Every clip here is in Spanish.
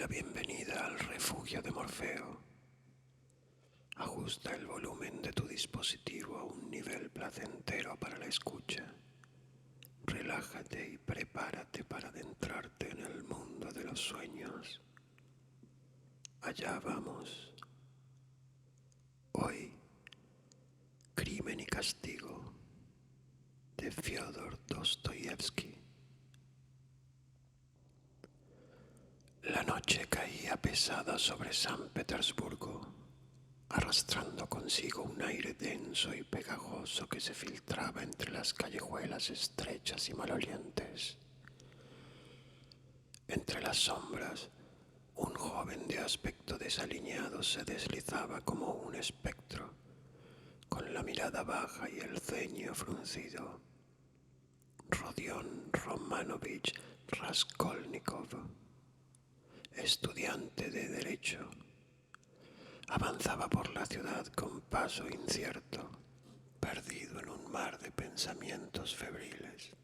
la bienvenida al refugio de Morfeo. Ajusta el volumen de tu dispositivo a un nivel placentero para la escucha. Relájate y prepárate para adentrarte en el mundo de los sueños. Allá vamos. Hoy, Crimen y Castigo, de Fyodor Dostoyevsky. La noche caía pesada sobre San Petersburgo, arrastrando consigo un aire denso y pegajoso que se filtraba entre las callejuelas estrechas y malolientes. Entre las sombras, un joven de aspecto desaliñado se deslizaba como un espectro, con la mirada baja y el ceño fruncido. Rodion Romanovich Raskolnikov, estudiante de Derecho, avanzaba por la ciudad con paso incierto, perdido en un mar de pensamientos febriles.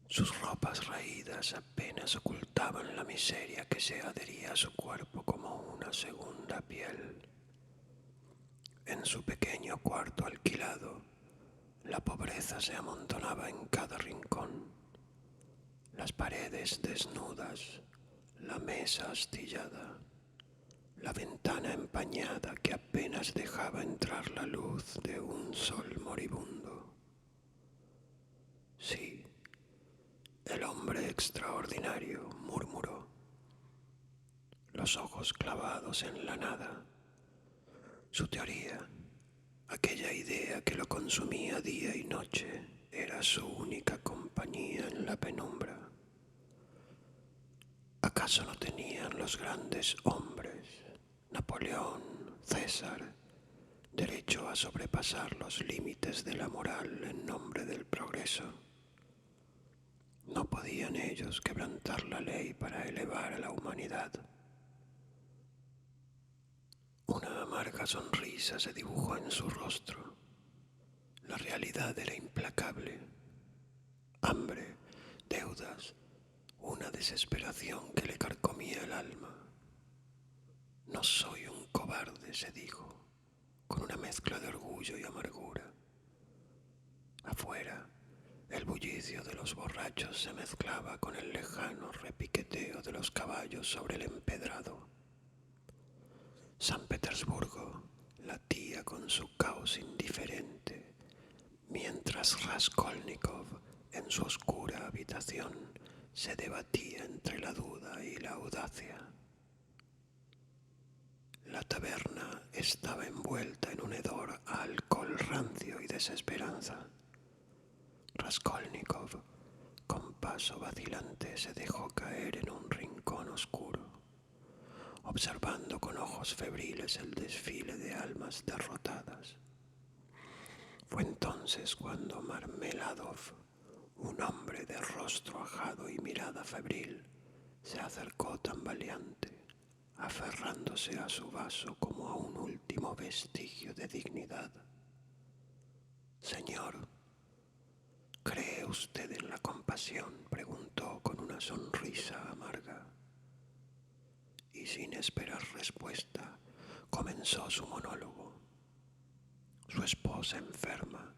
Sus ropas raídas apenas ocultaban la miseria que se adhería a su cuerpo como una segunda piel. En su pequeño cuarto alquilado, la pobreza se amontonaba en cada rincón. Las paredes desnudas, la mesa astillada, la ventana empañada que apenas dejaba entrar la luz de un sol moribundo. Sí, el hombre extraordinario, murmuró, los ojos clavados en la nada. Su teoría, aquella idea que lo consumía día y noche, era su única compañía en la penumbra. ¿Acaso no tenían los grandes hombres, Napoleón, César, derecho a sobrepasar los límites de la moral en nombre del progreso? ¿No podían ellos quebrantar la ley para elevar a la humanidad? Una amarga sonrisa se dibujó en su rostro. La realidad era implacable. Hambre, deudas, una desesperación que le carcomía el alma. No soy un cobarde, se dijo, con una mezcla de orgullo y amargura. Afuera, el bullicio de los borrachos se mezclaba con el lejano repiqueteo de los caballos sobre el empedrado. San Petersburgo latía con su caos indiferente, mientras Raskolnikov, en su oscura habitación, se debatía entre la duda y la audacia. La taberna estaba envuelta en un hedor a alcohol rancio y desesperanza. Raskolnikov, con paso vacilante, se dejó caer en un rincón oscuro, observando con ojos febriles el desfile de almas derrotadas. Fue entonces cuando Marmeladov, un hombre de rostro ajado y mirada febril, se acercó tambaleante, aferrándose a su vaso como a un último vestigio de dignidad. Señor, ¿cree usted en la compasión?, preguntó con una sonrisa amarga. Y sin esperar respuesta, comenzó su monólogo. Su esposa enferma,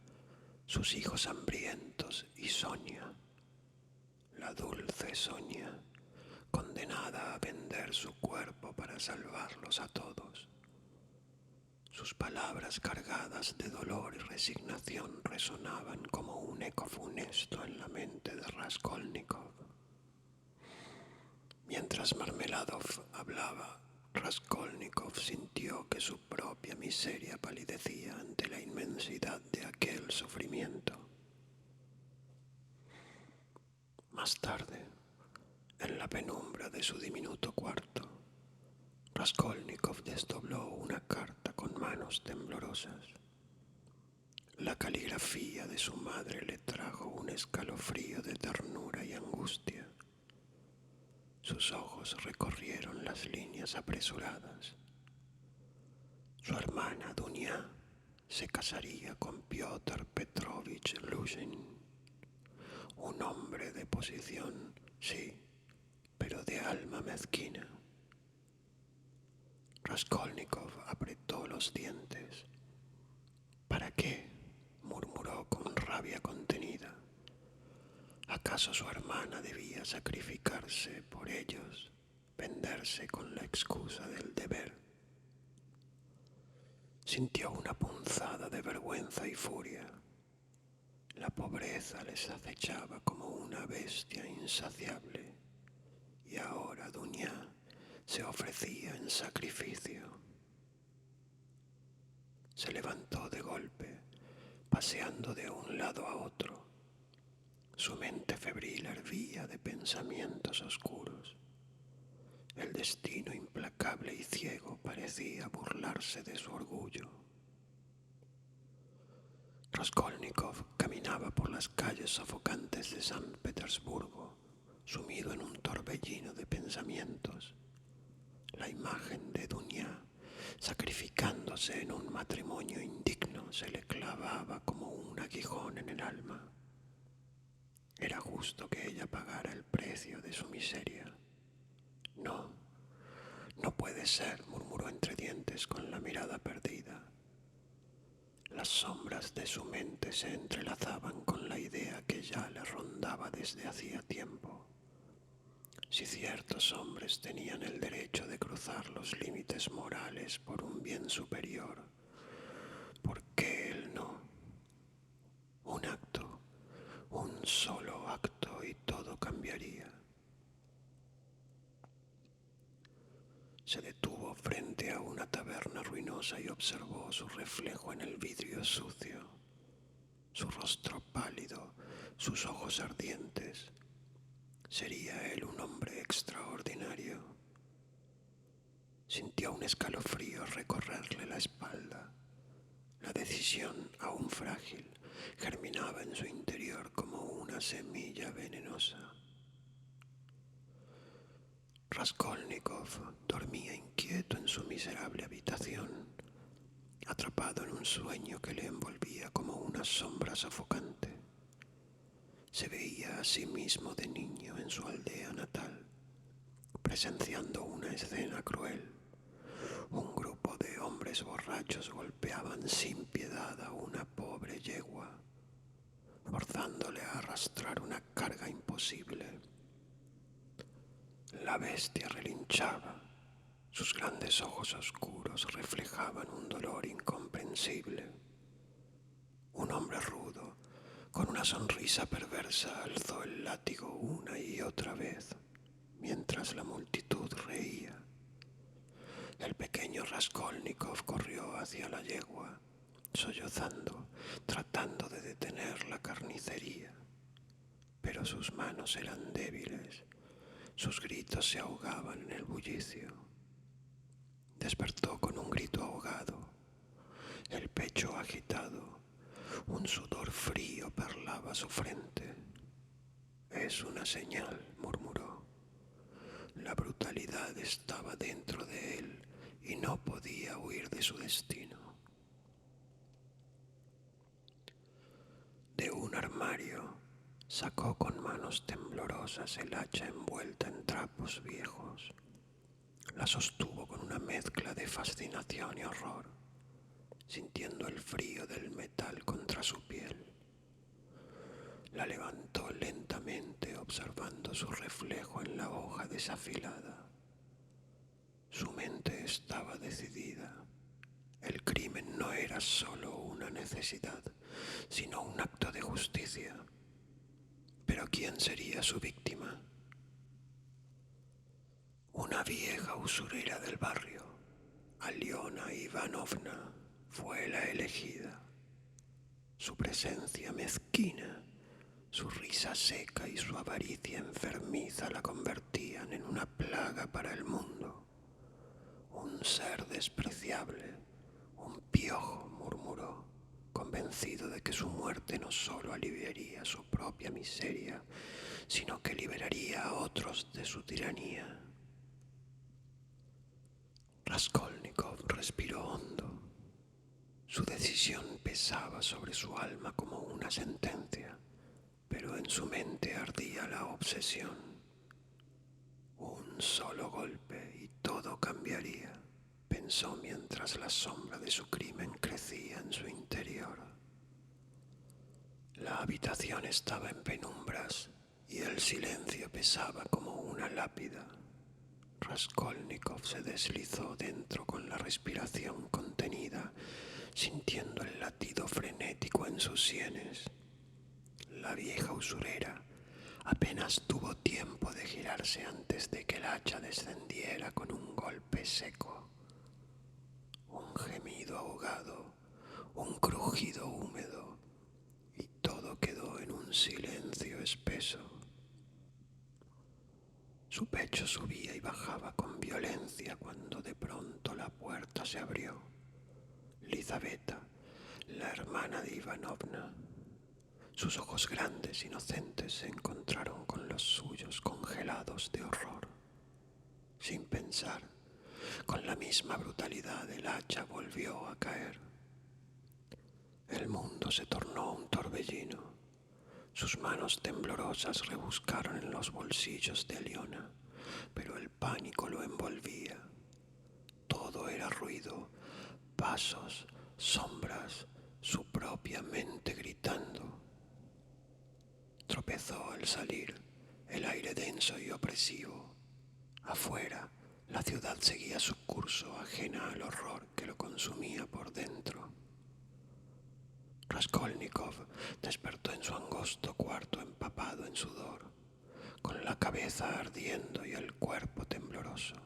sus hijos hambrientos y Sonia, la dulce Sonia, condenada a vender su cuerpo para salvarlos a todos. Sus palabras cargadas de dolor y resignación resonaban como un eco funesto en la mente de Raskolnikov. Mientras Marmeladov hablaba, Raskolnikov sintió que su propia miseria palidecía ante la inmensidad de aquel sufrimiento. Más tarde, en la penumbra de su diminuto cuarto, Raskolnikov desdobló una carta con manos temblorosas. La caligrafía de su madre le trajo un escalofrío de ternura y angustia. Sus ojos recorrieron las líneas apresuradas. Su hermana Dunia se casaría con Piotr Petrovich Luzhin, un hombre de posición, sí, pero mezquina. Raskolnikov apretó los dientes. ¿Para qué?, murmuró con rabia contenida. ¿Acaso su hermana debía sacrificarse por ellos, venderse con la excusa del deber? Sintió una punzada de vergüenza y furia. La pobreza les acechaba como una bestia insaciable, y ahora Dunia se ofrecía en sacrificio. Se levantó de golpe, paseando de un lado a otro. Su mente febril hervía de pensamientos oscuros. El destino implacable y ciego parecía burlarse de su orgullo. Raskolnikov caminaba por las calles sofocantes de San Petersburgo, sumido en un torbellino de pensamientos. La imagen de Dunia, sacrificándose en un matrimonio indigno, se le clavaba como un aguijón en el alma. Era justo que ella pagara el precio de su miseria. No, no puede ser, murmuró entre dientes con la mirada perdida. Las sombras de su mente se entrelazaban con la idea que ya le rondaba desde hacía tiempo. Si ciertos hombres tenían el derecho de cruzar los límites morales por un bien superior, ¿por qué él no? Un acto, un solo acto y todo cambiaría. Se detuvo frente a una taberna ruinosa y observó su reflejo en el vidrio sucio, su rostro pálido, sus ojos ardientes. ¿Sería él un hombre extraordinario? Sintió un escalofrío recorrerle la espalda. La decisión, aún frágil, germinaba en su interior como una semilla venenosa. Raskolnikov dormía inquieto en su miserable habitación, atrapado en un sueño que le envolvía como una sombra sofocante. Se veía a sí mismo de niño en su aldea natal, presenciando una escena cruel. Un grupo de hombres borrachos golpeaban sin piedad a una pobre yegua, forzándole a arrastrar una carga imposible. La bestia relinchaba. Sus grandes ojos oscuros reflejaban un dolor incomprensible. Un hombre rudo, con una sonrisa perversa, alzó el látigo una y otra vez, mientras la multitud reía. El pequeño Raskolnikov corrió hacia la yegua, sollozando, tratando de detener la carnicería. Pero sus manos eran débiles, sus gritos se ahogaban en el bullicio. Despertó con un grito ahogado, el pecho agitado, un sudor frío perlaba su frente. Es una señal, murmuró. La brutalidad estaba dentro de él y no podía huir de su destino. De un armario sacó con manos temblorosas el hacha envuelta en trapos viejos. La sostuvo con una mezcla de fascinación y horror, sintiendo el frío del metal contra su piel. La levantó lentamente, observando su reflejo en la hoja desafilada. Su mente estaba decidida. El crimen no era solo una necesidad, sino un acto de justicia. Pero ¿quién sería su víctima? Una vieja usurera del barrio, Aliona Ivanovna, fue la elegida. Su presencia mezquina, su risa seca y su avaricia enfermiza la convertían en una plaga para el mundo. Un ser despreciable, un piojo, murmuró, convencido de que su muerte no solo aliviaría su propia miseria, sino que liberaría a otros de su tiranía. Raskolnikov respiró hondo. Su decisión pesaba sobre su alma como una sentencia, pero en su mente ardía la obsesión. Un un solo golpe y todo cambiaría, pensó mientras la sombra de su crimen crecía en su interior. La habitación estaba en penumbras y el silencio pesaba como una lápida. Raskolnikov se deslizó dentro con la respiración contenida, sintiendo el latido frenético en sus sienes. La vieja usurera apenas tuvo tiempo de girarse antes de que el hacha descendiera con un golpe seco. Un gemido ahogado, un crujido húmedo, y todo quedó en un silencio espeso. Su pecho subía y bajaba con violencia cuando de pronto la puerta se abrió. Lizaveta, la hermana de Ivanovna. Sus ojos grandes, inocentes, se encontraron con los suyos congelados de horror. Sin pensar, con la misma brutalidad el hacha volvió a caer. El mundo se tornó un torbellino. Sus manos temblorosas rebuscaron en los bolsillos de Aliona, pero el pánico lo envolvía. Todo era ruido, pasos, sombras, su propia mente gritando. Tropezó al salir, el aire denso y opresivo. Afuera, la ciudad seguía su curso, ajena al horror que lo consumía por dentro. Raskolnikov despertó en su angosto cuarto empapado en sudor, con la cabeza ardiendo y el cuerpo tembloroso.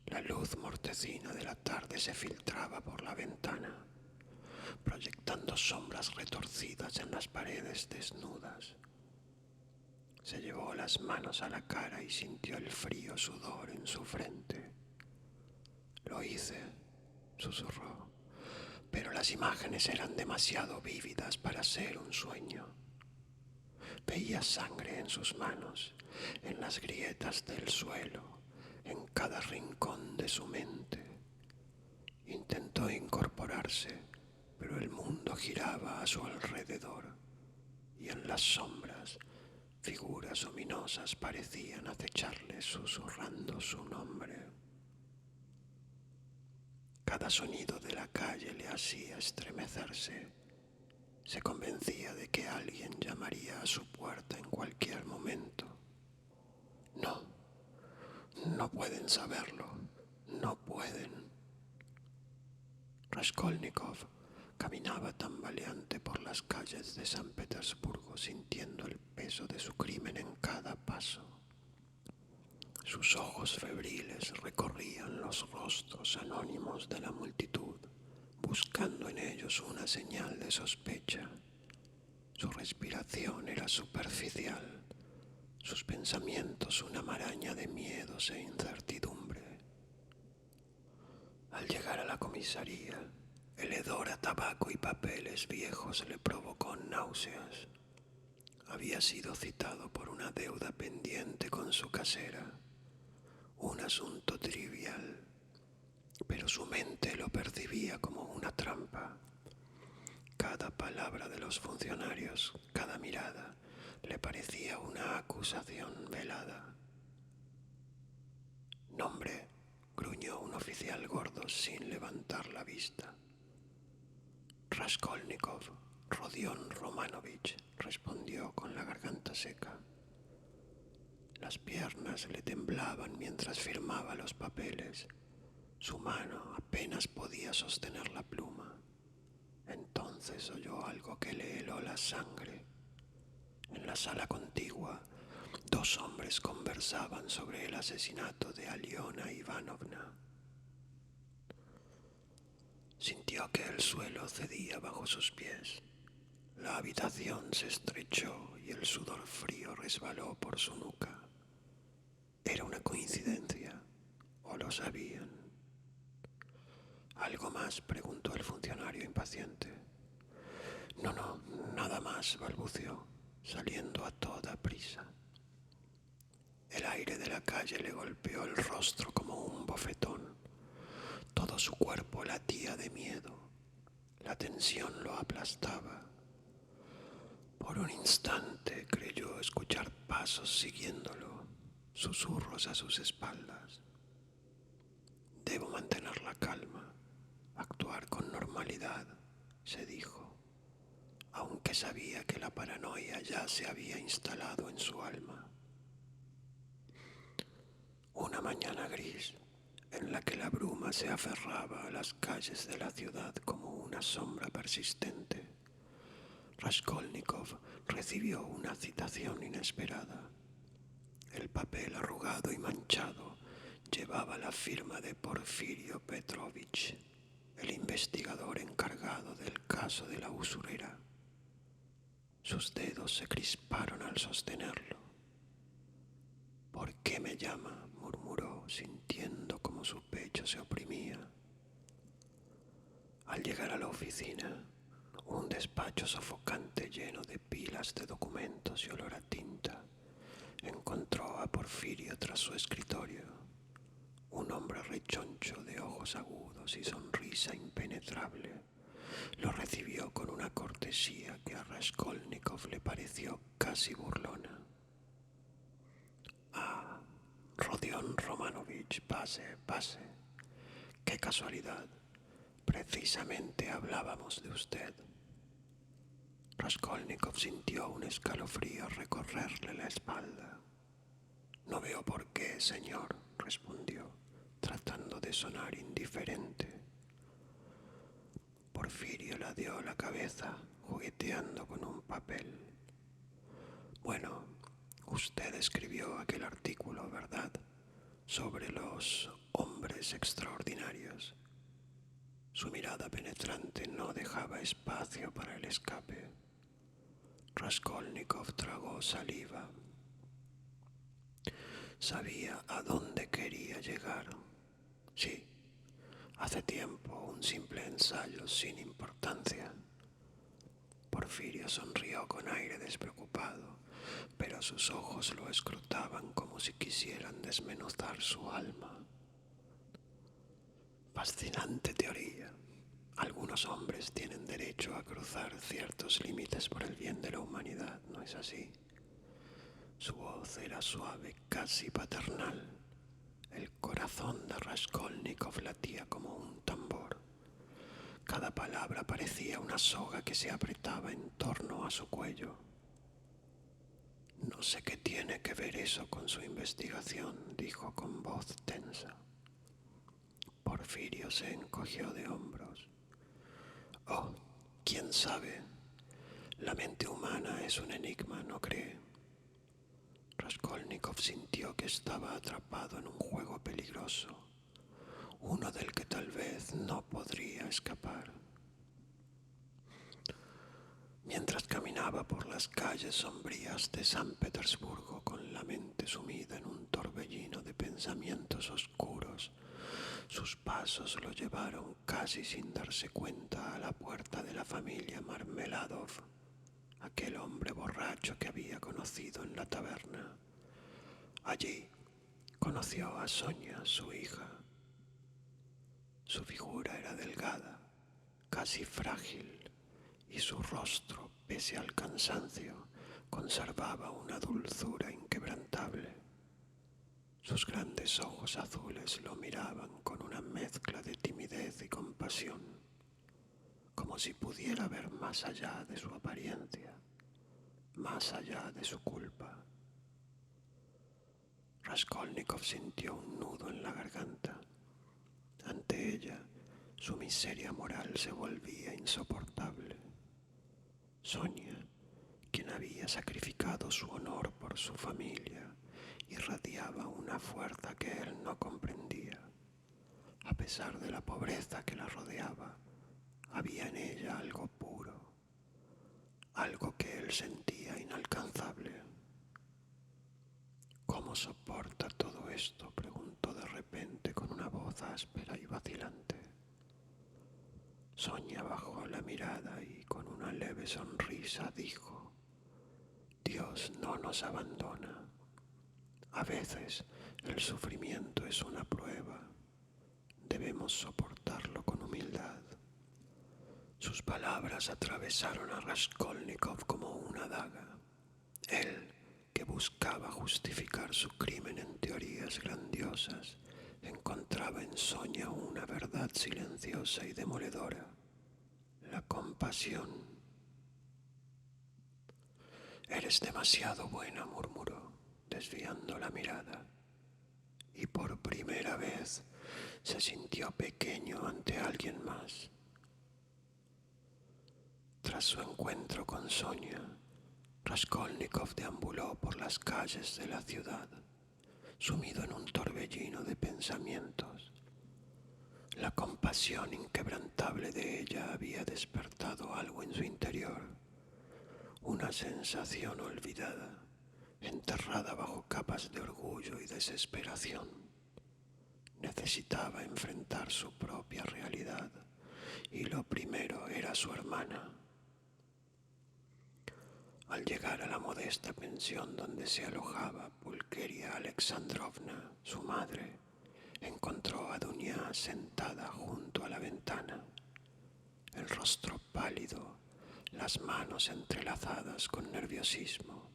La luz mortecina de la tarde se filtraba por la ventana, proyectando sombras retorcidas en las paredes desnudas. Se llevó las manos a la cara y sintió el frío sudor en su frente. «Lo hice», susurró, pero las imágenes eran demasiado vívidas para ser un sueño. Veía sangre en sus manos, en las grietas del suelo, en cada rincón de su mente. Intentó incorporarse, pero el mundo giraba a su alrededor, y en las sombras figuras ominosas parecían acecharle susurrando su nombre. Cada sonido de la calle le hacía estremecerse. Se convencía de que alguien llamaría a su puerta en cualquier momento. No, no pueden saberlo, no pueden. Raskolnikov caminaba tambaleante por las calles de San Petersburgo, sintiendo el peso de su crimen en cada paso. Sus ojos febriles recorrían los rostros anónimos de la multitud, buscando en ellos una señal de sospecha. Su respiración era superficial, sus pensamientos una maraña de miedos e incertidumbre. Al llegar a la comisaría, el hedor a tabaco y papeles viejos le provocó náuseas. Había sido citado por una deuda pendiente con su casera, un asunto trivial, pero su mente lo percibía como una trampa. Cada palabra de los funcionarios, cada mirada, le parecía una acusación velada. «Nombre», gruñó un oficial gordo sin levantar la vista. «Raskolnikov, Rodion Romanovich», respondió con la garganta seca. Las piernas le temblaban mientras firmaba los papeles. Su mano apenas podía sostener la pluma. Entonces oyó algo que le heló la sangre. En la sala contigua, dos hombres conversaban sobre el asesinato de Aliona Ivanovna. Sintió que el suelo cedía bajo sus pies. La habitación se estrechó y el sudor frío resbaló por su nuca. ¿Era una coincidencia o lo sabían? «¿Algo más?», preguntó el funcionario impaciente. No, nada más», balbuceó, saliendo a toda prisa. El aire de la calle le golpeó el rostro como un bofetón. Todo su cuerpo latía de miedo. La tensión lo aplastaba. Por un instante creyó escuchar pasos siguiéndolo. susurros a sus espaldas. Debo mantener la calma, actuar con normalidad, se dijo, aunque sabía que la paranoia ya se había instalado en su alma. Una mañana gris, en la que la bruma se aferraba a las calles de la ciudad como una sombra persistente, Raskolnikov recibió una citación inesperada. El papel arrugado y manchado llevaba la firma de Porfirio Petrovich, el investigador encargado del caso de la usurera. Sus dedos se crisparon al sostenerlo. ¿Por qué me llama?, murmuró, sintiendo como su pecho se oprimía. Al llegar a la oficina, un despacho sofocante lleno de pilas de documentos y olor a tinta, encontró a Porfirio tras su escritorio. Un hombre rechoncho de ojos agudos y sonrisa impenetrable lo recibió con una cortesía que a Raskolnikov le pareció casi burlona. «Ah, Rodion Romanovich, pase, pase. Qué casualidad. Precisamente hablábamos de usted». Raskolnikov sintió un escalofrío recorrerle la espalda. «No veo por qué, señor», respondió, tratando de sonar indiferente. Porfirio ladeó la cabeza, jugueteando con un papel. «Bueno, usted escribió aquel artículo, ¿verdad?, sobre los hombres extraordinarios». Su mirada penetrante no dejaba espacio para el escape. Raskolnikov tragó saliva. Sabía a dónde quería llegar. Sí, hace tiempo, un simple ensayo sin importancia. Porfirio sonrió con aire despreocupado, pero sus ojos lo escrutaban como si quisieran desmenuzar su alma. Fascinante teoría. Algunos hombres tienen derecho a cruzar ciertos límites por el bien de la humanidad, ¿no es así? Su voz era suave, casi paternal. El corazón de Raskolnikov latía como un tambor. Cada palabra parecía una soga que se apretaba en torno a su cuello. «No sé qué tiene que ver eso con su investigación», dijo con voz tensa. Porfirio se encogió de hombros. «Oh, quién sabe. La mente humana es un enigma, ¿no cree?» Raskolnikov sintió que estaba atrapado en un juego peligroso, uno del que tal vez no podría escapar. Mientras caminaba por las calles sombrías de San Petersburgo con la mente sumida en un torbellino de pensamientos oscuros, sus pasos lo llevaron casi sin darse cuenta a la puerta de la familia Marmeladov, aquel hombre borracho que había conocido en la taberna. Allí conoció a Sonia, su hija. Su figura era delgada, casi frágil, y su rostro, pese al cansancio, conservaba una dulzura inquebrantable. Sus grandes ojos azules lo miraban con una mezcla de timidez y compasión, como si pudiera ver más allá de su apariencia, más allá de su culpa. Raskolnikov sintió un nudo en la garganta. Ante ella, su miseria moral se volvía insoportable. Sonia, quien había sacrificado su honor por su familia, irradiaba una fuerza que él no comprendía. A pesar de la pobreza que la rodeaba, había en ella algo puro, algo que él sentía inalcanzable. «¿Cómo soporta todo esto?», preguntó de repente con una voz áspera y vacilante. Sonia bajó la mirada y con una leve sonrisa dijo: «Dios no nos abandona. A veces el sufrimiento es una prueba. Debemos soportarlo con humildad». Sus palabras atravesaron a Raskolnikov como una daga. Él, que buscaba buscaba justificar su crimen en teorías grandiosas, encontraba en Sonia una verdad silenciosa y demoledora: la compasión. Eres demasiado buena, murmuró, desviando la mirada, y por primera vez se sintió pequeño ante alguien más. Tras su encuentro con Sonia, Raskolnikov deambuló por las calles de la ciudad, sumido en un torbellino de pensamientos. La compasión inquebrantable de ella había despertado algo en su interior, una sensación olvidada, enterrada bajo capas de orgullo y desesperación. Necesitaba enfrentar su propia realidad, y lo primero era su hermana. Al llegar a la modesta pensión donde se alojaba Pulcheria Alexandrovna, su madre, encontró a Dunia sentada junto a la ventana, el rostro pálido, las manos entrelazadas con nerviosismo.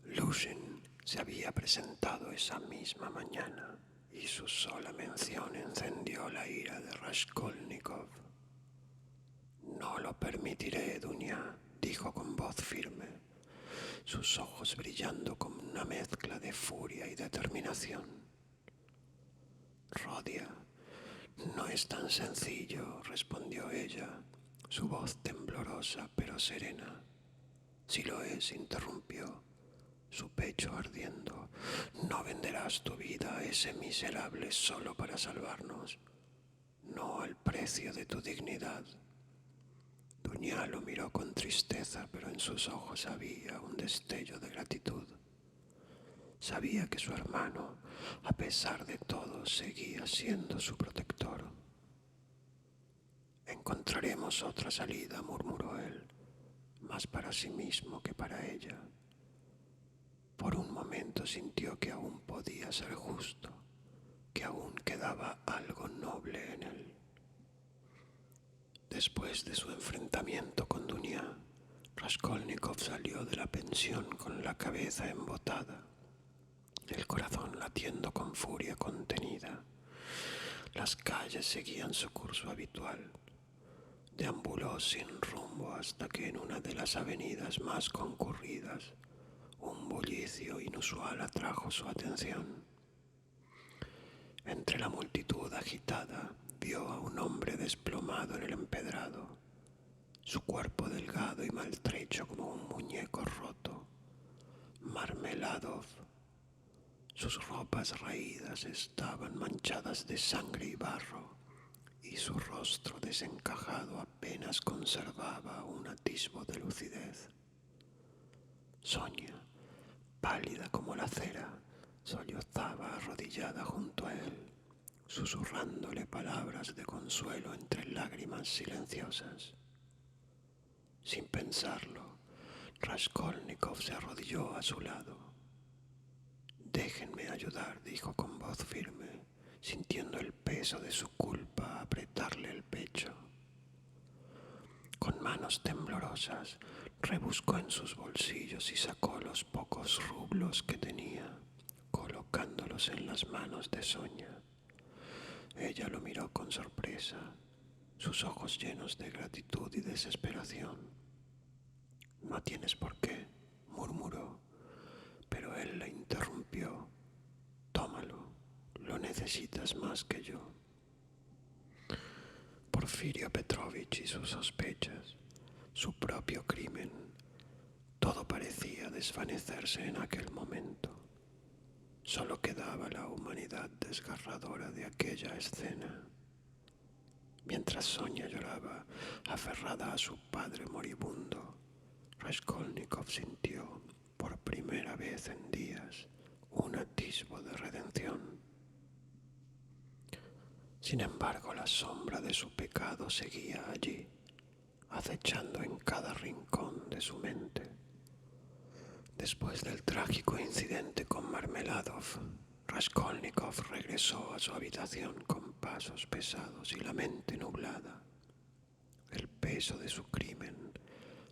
Lushin se había presentado esa misma mañana y su sola mención encendió la ira de Raskolnikov. No lo permitiré, Dunia, dijo con voz firme, sus ojos brillando como una mezcla de furia y determinación. Rodia, no es tan sencillo, respondió ella, su voz temblorosa pero serena. Si lo es, interrumpió, su pecho ardiendo. No venderás tu vida a ese miserable solo para salvarnos, no al precio de tu dignidad. Dunia lo miró con tristeza, pero en sus ojos había un destello de gratitud. Sabía que su hermano, a pesar de todo, seguía siendo su protector. Encontraremos otra salida, murmuró él, más para sí mismo que para ella. Por un momento sintió que aún podía ser justo, que aún quedaba algo noble en él. Después de su enfrentamiento con Dunia, Raskolnikov salió de la pensión con la cabeza embotada, el corazón latiendo con furia contenida. Las calles seguían su curso habitual. Deambuló sin rumbo hasta que en una de las avenidas más concurridas un bullicio inusual atrajo su atención. Entre la multitud agitada vio a un hombre desplomado en el empedrado, su cuerpo delgado y maltrecho como un muñeco roto. Marmeladov. Sus ropas raídas estaban manchadas de sangre y barro, y su rostro desencajado apenas conservaba un atisbo de lucidez. Sonia, pálida como la cera, sollozaba arrodillada junto a él, susurrándole palabras de consuelo entre lágrimas silenciosas. Sin pensarlo, Raskolnikov se arrodilló a su lado. «Déjenme ayudar», dijo con voz firme, sintiendo el peso de su culpa apretarle el pecho. Con manos temblorosas, rebuscó en sus bolsillos y sacó los pocos rublos que tenía, colocándolos en las manos de Sonia. Ella lo miró con sorpresa, sus ojos llenos de gratitud y desesperación. «No tienes por qué», murmuró, pero él la interrumpió. «Tómalo, lo necesitas más que yo». Porfirio Petrovich y sus sospechas, su propio crimen, todo parecía desvanecerse en aquel momento. Solo quedaba la humanidad desgarradora de aquella escena. Mientras Sonia lloraba, aferrada a su padre moribundo, Raskolnikov sintió, por primera vez en días, un atisbo de redención. Sin embargo, la sombra de su pecado seguía allí, acechando en cada rincón de su mente. Después del trágico incidente con Marmeladov, Raskolnikov regresó a su habitación con pasos pesados y la mente nublada. El peso de su crimen,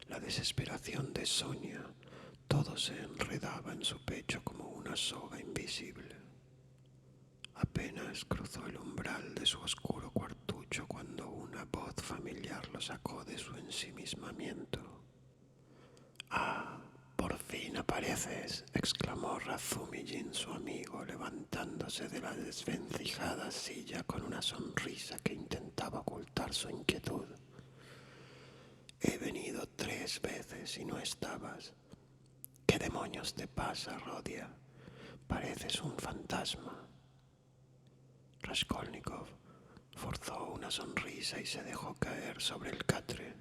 la desesperación de Sonia, Todo se enredaba en su pecho como una soga invisible. Apenas cruzó el umbral de su oscuro cuartucho cuando una voz familiar lo sacó de su ensimismamiento. «Ah, por fin apareces», exclamó Razumijin, su amigo, levantándose de la desvencijada silla con una sonrisa que intentaba ocultar su inquietud. «He venido 3 veces y no estabas. ¿Qué demonios te pasa, Rodia? Pareces un fantasma». Raskolnikov forzó una sonrisa y se dejó caer sobre el catre.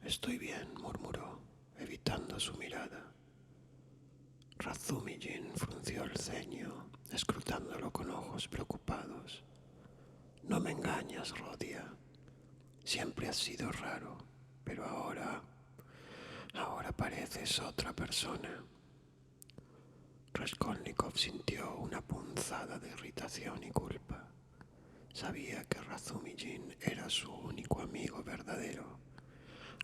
«Estoy bien», murmuró, evitando su mirada. Razumijin frunció el ceño, escrutándolo con ojos preocupados. «No me engañas, Rodia. Siempre has sido raro, pero ahora pareces otra persona». Raskolnikov sintió una punzada de irritación y culpa. Sabía que Razumijin era su único amigo verdadero,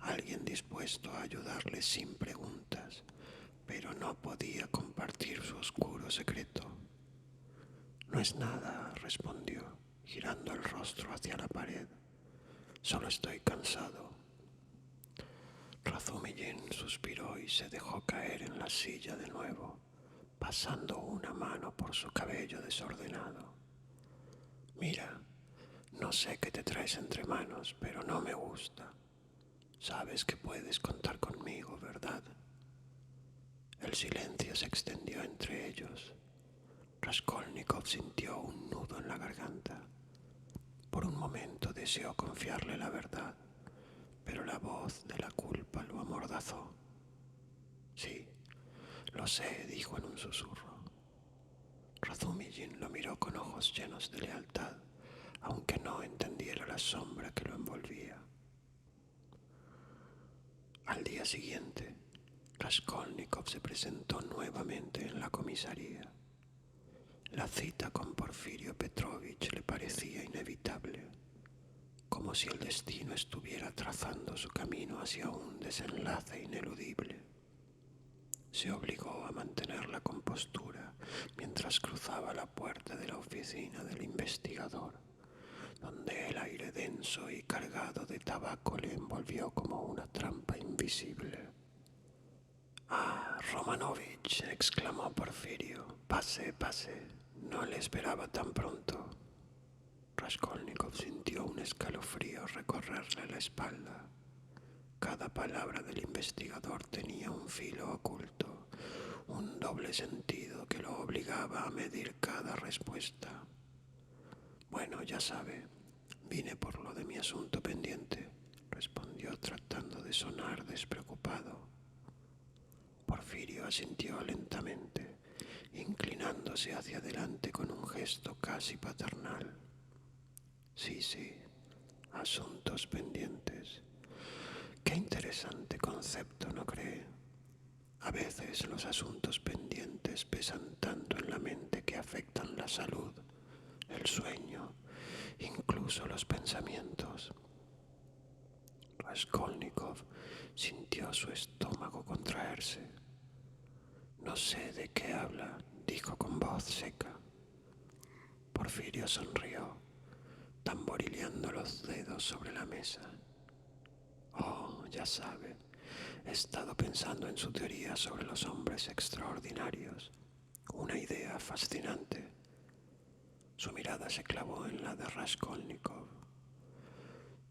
alguien dispuesto a ayudarle sin preguntas, pero no podía compartir su oscuro secreto. «No es nada», respondió, girando el rostro hacia la pared. «Solo estoy cansado». Razumijin suspiró y se dejó caer en la silla de nuevo, pasando una mano por su cabello desordenado. «Mira, no sé qué te traes entre manos, pero no me gusta. Sabes que puedes contar conmigo, ¿verdad?» El silencio se extendió entre ellos. Raskolnikov sintió un nudo en la garganta. Por un momento deseó confiarle la verdad, pero la voz de la culpa lo amordazó. «Sí, lo sé», dijo en un susurro. Razumijin lo miró con ojos llenos de lealtad, aunque no entendiera la sombra que lo envolvía. Al día siguiente, Raskolnikov se presentó nuevamente en la comisaría. La cita con Porfirio Petrovich le parecía inevitable, como si el destino estuviera trazando su camino hacia un desenlace ineludible. Se obligó a mantener la compostura mientras cruzaba la puerta de la oficina del investigador, donde el aire denso y cargado de tabaco le envolvió como una trampa invisible. «Ah, Romanovich», exclamó Porfirio. «Pase, pase. No le esperaba tan pronto». Raskolnikov sintió un escalofrío recorrerle la espalda. Cada palabra del investigador tenía un filo oculto, un doble sentido que lo obligaba a medir cada respuesta. «Bueno, ya sabe, vine por lo de mi asunto pendiente», respondió tratando de sonar despreocupado. Porfirio asintió lentamente, inclinándose hacia adelante con un gesto casi paternal. Sí, asuntos pendientes. Qué interesante concepto, ¿no cree? A veces los asuntos pendientes pesan tanto en la mente que afectan la salud, el sueño, incluso los pensamientos. Raskolnikov sintió su estómago contraerse. «No sé de qué habla», dijo con voz seca. Porfirio sonrió, tamborileando los dedos sobre la mesa. «Oh, ya sabe, he estado pensando en su teoría sobre los hombres extraordinarios. Una idea fascinante». Su mirada se clavó en la de Raskolnikov.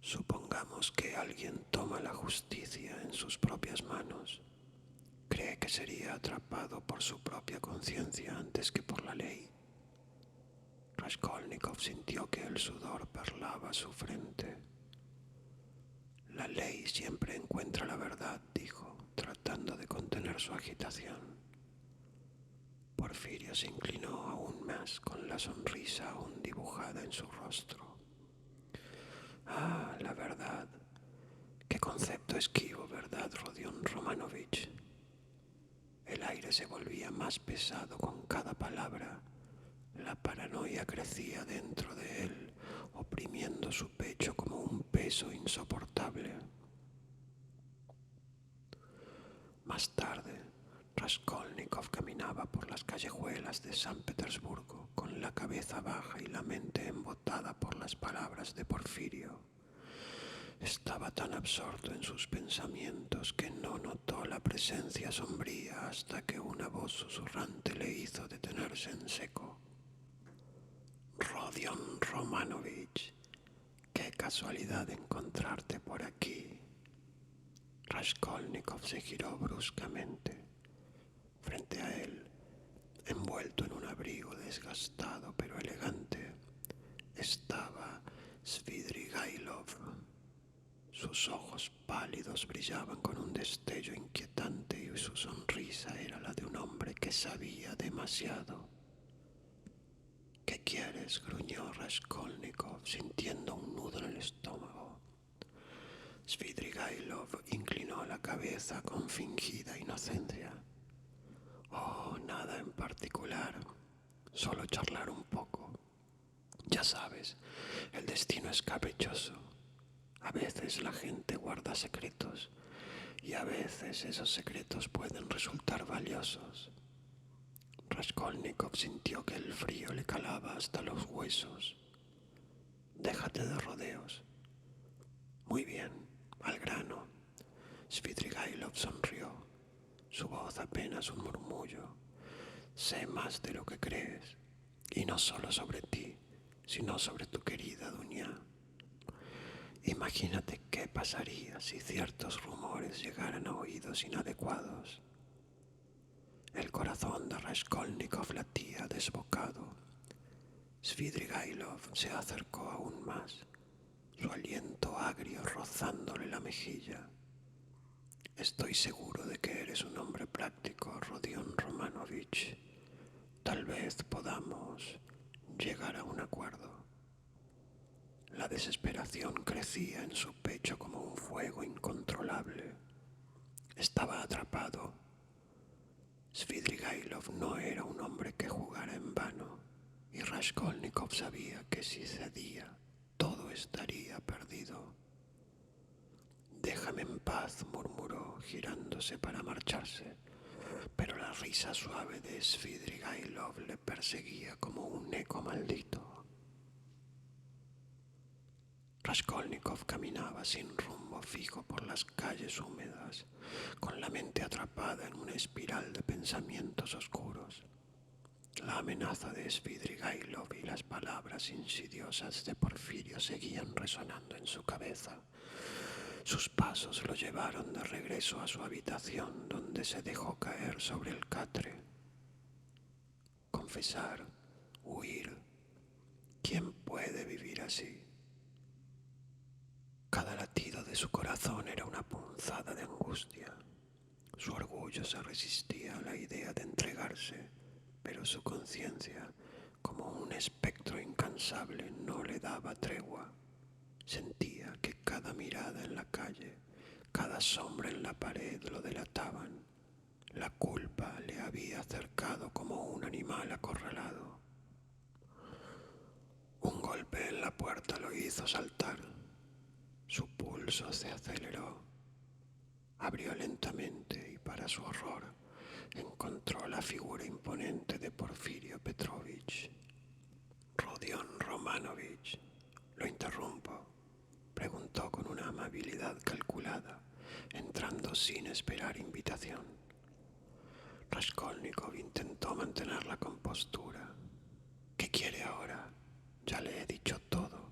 «Supongamos que alguien toma la justicia en sus propias manos. ¿Cree que sería atrapado por su propia conciencia antes que por la ley?» Raskolnikov sintió que el sudor perlaba su frente. «La ley siempre encuentra la verdad», dijo, tratando de contener su agitación. Porfirio se inclinó aún más, con la sonrisa aún dibujada en su rostro. «Ah, la verdad. Qué concepto esquivo, ¿verdad, Rodion Romanovich?» El aire se volvía más pesado con cada palabra. La paranoia crecía dentro de él, oprimiendo su pecho como un peso insoportable. Más tarde, Raskolnikov caminaba por las callejuelas de San Petersburgo con la cabeza baja y la mente embotada por las palabras de Porfirio. Estaba tan absorto en sus pensamientos que no notó la presencia sombría hasta que una voz susurrante le hizo detenerse en seco. Rodion Romanovich, qué casualidad encontrarte por aquí. Raskolnikov se giró bruscamente. Frente a él, envuelto en un abrigo desgastado pero elegante, estaba Svidrigailov. Sus ojos pálidos brillaban con un destello inquietante y su sonrisa era la de un hombre que sabía demasiado. ¿Qué quieres?, gruñó Raskolnikov, sintiendo un nudo en el estómago. Svidrigailov inclinó la cabeza con fingida inocencia. Oh, nada en particular, solo charlar un poco. Ya sabes, el destino es caprichoso. A veces la gente guarda secretos y a veces esos secretos pueden resultar valiosos. Raskolnikov sintió que el frío le calaba hasta los huesos. Déjate de rodeos. Muy bien, al grano. Svidrigailov sonrió, su voz apenas un murmullo. Sé más de lo que crees, y no solo sobre ti, sino sobre tu querida Dunia. Imagínate qué pasaría si ciertos rumores llegaran a oídos inadecuados. El corazón de Raskolnikov latía desbocado. Svidrigailov se acercó aún más, su aliento agrio rozándole la mejilla. Estoy seguro de que eres un hombre práctico, Rodion Romanovich. Tal vez podamos llegar a un acuerdo. La desesperación crecía en su pecho como un fuego incontrolable. Estaba atrapado. Svidrigailov no era un hombre que jugara en vano, y Raskolnikov sabía que si cedía, todo estaría perdido. Déjame en paz, murmuró, girándose para marcharse, pero la risa suave de Svidrigailov le perseguía como un eco maldito. Raskolnikov caminaba sin rumbo fijo por las calles húmedas, con la mente atrapada en una espiral de pensamientos oscuros. La amenaza de Svidrigailov y las palabras insidiosas de Porfirio seguían resonando en su cabeza. Sus pasos lo llevaron de regreso a su habitación, donde se dejó caer sobre el catre. Confesar, huir. ¿Quién puede vivir así? Cada latido de su corazón era una punzada de angustia. Su orgullo se resistía a la idea de entregarse, pero su conciencia, como un espectro incansable, no le daba tregua. Sentía que cada mirada en la calle, cada sombra en la pared lo delataban. La culpa le había acercado como un animal acorralado. Un golpe en la puerta lo hizo saltar. Su pulso se aceleró. Abrió lentamente y, para su horror, encontró la figura imponente de Porfirio Petrovich. Rodion Romanovich, lo interrumpo, preguntó con una amabilidad calculada, entrando sin esperar invitación. Raskolnikov intentó mantener la compostura. ¿Qué quiere ahora? Ya le he dicho todo.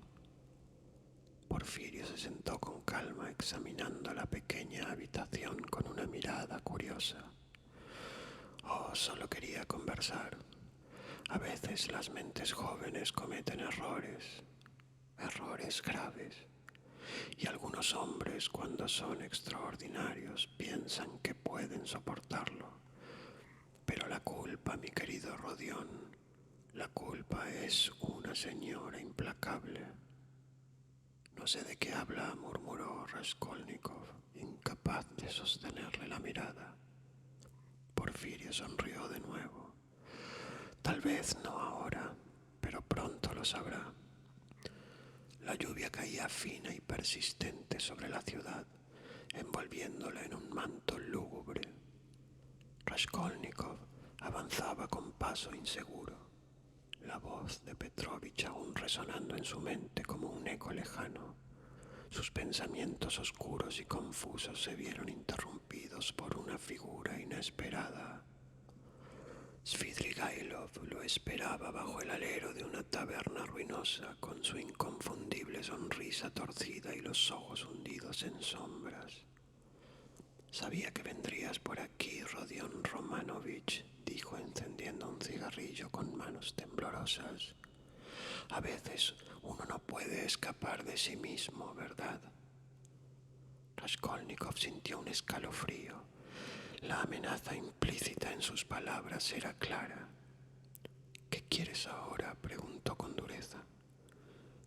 Porfirio se sentó con calma, examinando la pequeña habitación con una mirada curiosa. Oh, solo quería conversar. A veces las mentes jóvenes cometen errores graves, y algunos hombres, cuando son extraordinarios, piensan que pueden soportarlo. Pero la culpa, mi querido Rodion, la culpa es una señora implacable. No sé de qué habla, murmuró Raskolnikov, incapaz de sostenerle la mirada. Porfirio sonrió de nuevo. Tal vez no ahora, pero pronto lo sabrá. La lluvia caía fina y persistente sobre la ciudad, envolviéndola en un manto lúgubre. Raskolnikov avanzaba con paso inseguro, la voz de Petrovich aún resonando en su mente como un eco lejano. Sus pensamientos oscuros y confusos se vieron interrumpidos por una figura inesperada. Svidrigailov lo esperaba bajo el alero de una taberna ruinosa, con su inconfundible sonrisa torcida y los ojos hundidos en sombras. «Sabía que vendrías por aquí, Rodion Romanovich», dijo encendiendo un cigarrillo con manos temblorosas. «A veces uno no puede escapar de sí mismo, ¿verdad?» Raskolnikov sintió un escalofrío. La amenaza implícita en sus palabras era clara. «¿Qué quieres ahora?», preguntó con dureza.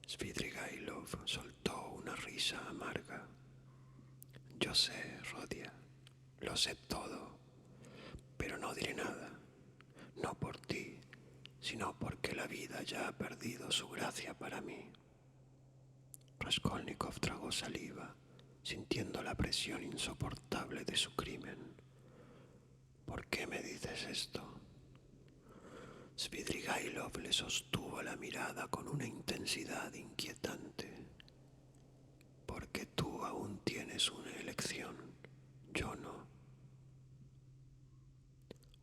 Svidrigailov soltó una risa amarga. «Yo sé, Rodia, lo sé todo, pero no diré nada, no por ti, sino porque la vida ya ha perdido su gracia para mí». Raskolnikov tragó saliva, sintiendo la presión insoportable de su crimen. «¿Por qué me dices esto?». Svidrigailov le sostuvo la mirada con una intensidad inquietante. «Porque tú aún tienes una elección, yo no».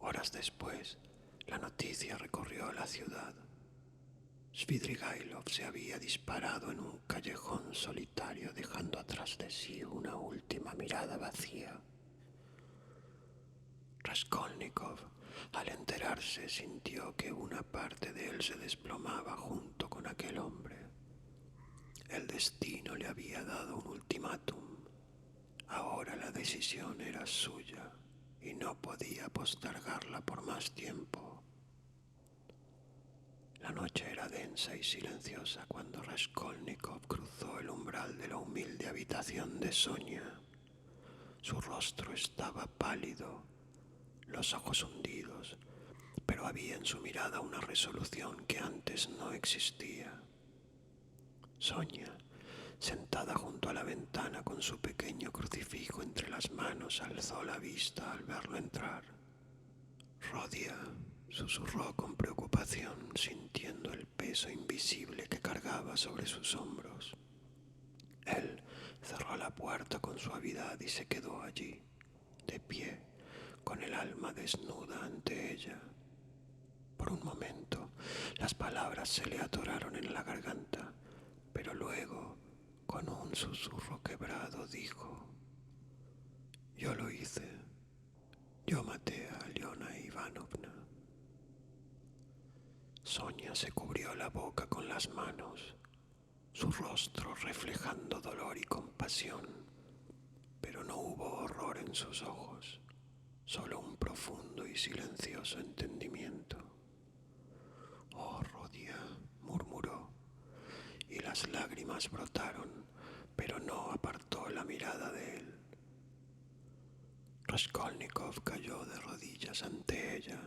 Horas después, la noticia recorrió la ciudad. Svidrigailov se había disparado en un callejón solitario, dejando atrás de sí una última mirada vacía. Raskolnikov, al enterarse, sintió que una parte de él se desplomaba junto con aquel hombre. El destino le había dado un ultimátum. Ahora la decisión era suya y no podía postergarla por más tiempo. La noche era densa y silenciosa cuando Raskolnikov cruzó el umbral de la humilde habitación de Sonia. Su rostro estaba pálido, los ojos hundidos, pero había en su mirada una resolución que antes no existía. Sonia, sentada junto a la ventana con su pequeño crucifijo entre las manos, alzó la vista al verlo entrar. «Rodia», susurró con preocupación, sintiendo el peso invisible que cargaba sobre sus hombros. Él cerró la puerta con suavidad y se quedó allí, de pie, con el alma desnuda ante ella. Por un momento, las palabras se le atoraron en la garganta, pero luego, con un susurro quebrado, dijo: «Yo lo hice. Yo maté a Aliona Ivanovna». Sonia se cubrió la boca con las manos, su rostro reflejando dolor y compasión, pero no hubo horror en sus ojos, solo un profundo y silencioso entendimiento. «Oh, Rodia», murmuró, y las lágrimas brotaron, pero no apartó la mirada de él. Raskolnikov cayó de rodillas ante ella,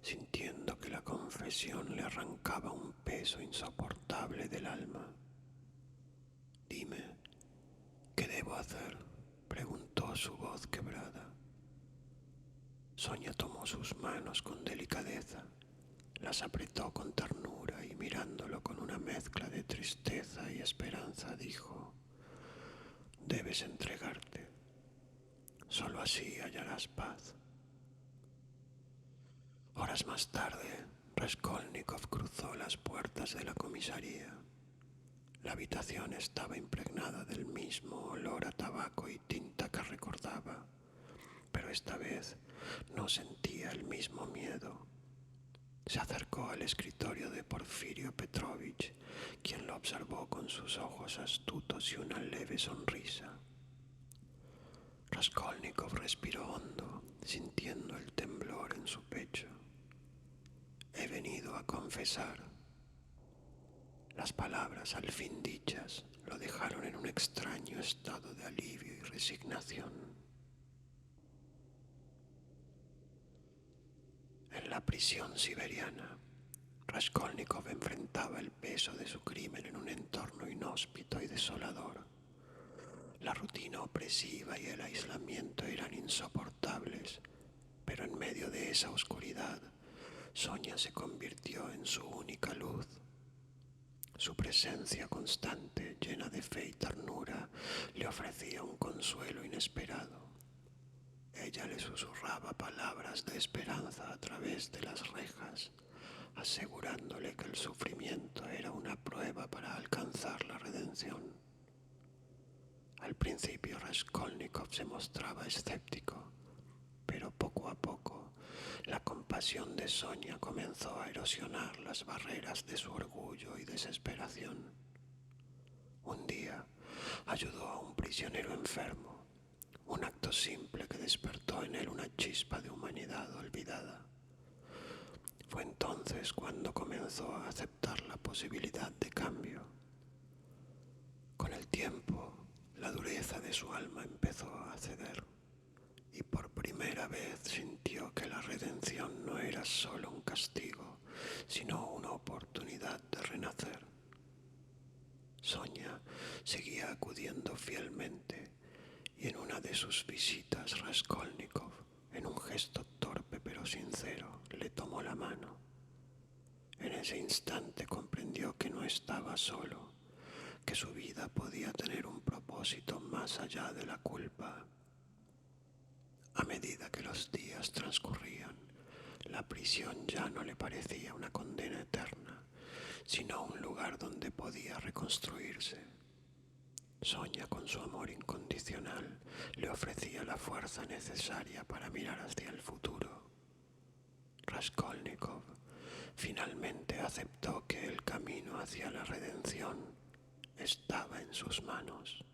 sintiendo que la confesión le arrancaba un peso insoportable del alma. «Dime, ¿qué debo hacer?», preguntó su voz quebrada. Sonia tomó sus manos con delicadeza, las apretó con ternura y mirándolo con una mezcla de tristeza y esperanza dijo: «Debes entregarte. Solo así hallarás paz». Horas más tarde, Raskolnikov cruzó las puertas de la comisaría. La habitación estaba impregnada del mismo olor a tabaco y tinta que recordaba, pero esta vez no sentía el mismo miedo. Se acercó al escritorio de Porfirio Petrovich, quien lo observó con sus ojos astutos y una leve sonrisa. Raskolnikov respiró hondo, sintiendo el temblor en su pecho. «He venido a confesar». Las palabras, al fin dichas, lo dejaron en un extraño estado de alivio y resignación. En la prisión siberiana, Raskolnikov enfrentaba el peso de su crimen en un entorno inhóspito y desolador. La rutina opresiva y el aislamiento eran insoportables, pero en medio de esa oscuridad, Sonia se convirtió en su única luz. Su presencia constante, llena de fe y ternura, le ofrecía un consuelo inesperado. Ella le susurraba palabras de esperanza a través de las rejas, asegurándole que el sufrimiento era una prueba para alcanzar la redención. Al principio Raskolnikov se mostraba escéptico, pero poco a poco la compasión de Sonia comenzó a erosionar las barreras de su orgullo y desesperación. Un día ayudó a un prisionero enfermo, un acto simple que despertó en él una chispa de humanidad olvidada. Fue entonces cuando comenzó a aceptar la posibilidad de cambio. Con el tiempo, la dureza de su alma empezó a ceder y por primera vez sintió que la redención no era solo un castigo, sino una oportunidad de renacer. Sonia seguía acudiendo fielmente y en una de sus visitas Raskolnikov, en un gesto torpe pero sincero, le tomó la mano. En ese instante comprendió que no estaba solo, que su vida podía tener un propósito más allá de la culpa. A medida que los días transcurrían, la prisión ya no le parecía una condena eterna, sino un lugar donde podía reconstruirse. Sonia, con su amor incondicional, le ofrecía la fuerza necesaria para mirar hacia el futuro. Raskolnikov finalmente aceptó que el camino hacia la redención estaba en sus manos.